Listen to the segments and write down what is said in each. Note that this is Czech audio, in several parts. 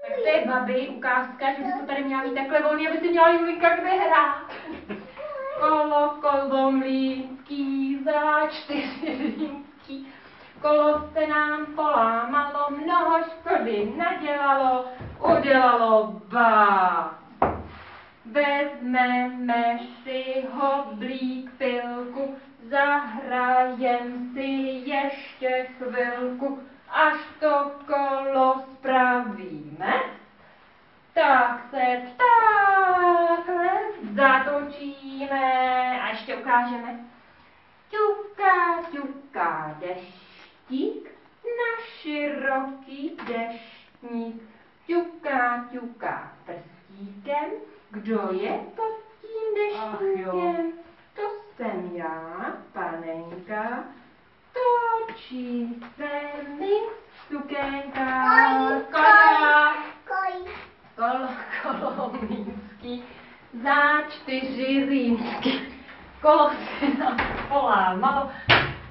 Tak to je babi, ukázka, že bys to tady měla mít takhle volný, aby si měla Julinka kde hrát. Kolo, kolo, mlýnský, za 4 rýmský. Kolo se nám polámalo, mnoho škody nadělalo, udělalo bá. Vezmeme si hoblík pilku, zahrajem si ještě chvilku, až to kolo spravíme. Tak se takhle zatočíme a ještě ukážeme. Ťuká, ťuká deštík na široký deštník. Ťuká, ťuká prstíkem. Kdo je pod tím deštníkem? To jsem já, panenka. Točí se mi sukénka. Kolo, kolo mlýnský, za 4 rýmský. Kolo se nám polámalo,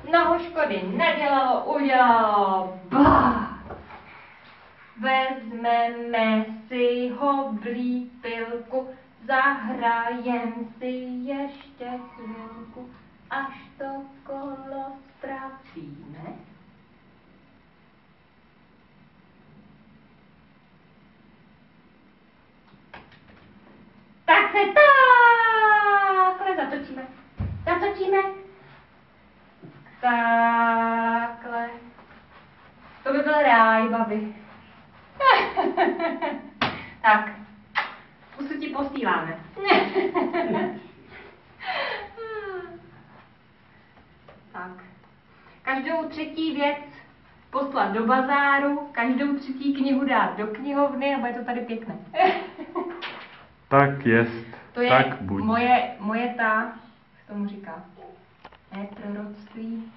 mnoho škody nedělalo, udělalo bá. Vezmeme si hoblí pilku, zahrajem si ještě chvilku, až to kolo spravíme. Tak se takhle zatočíme. Zatočíme. Takhle. To by byl ráj, babi. Tak. Pusu ti posíláme. Tak. Každou třetí věc poslat do bazáru, každou třetí knihu dát do knihovny a bude to tady pěkné. Tak jest, To je tak buď. moje ta, co tomu říká, ne proroctví,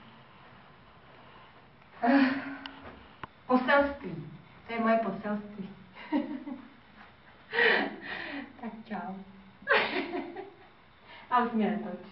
poselství, to je moje poselství. Tak čau. A už mě netoč.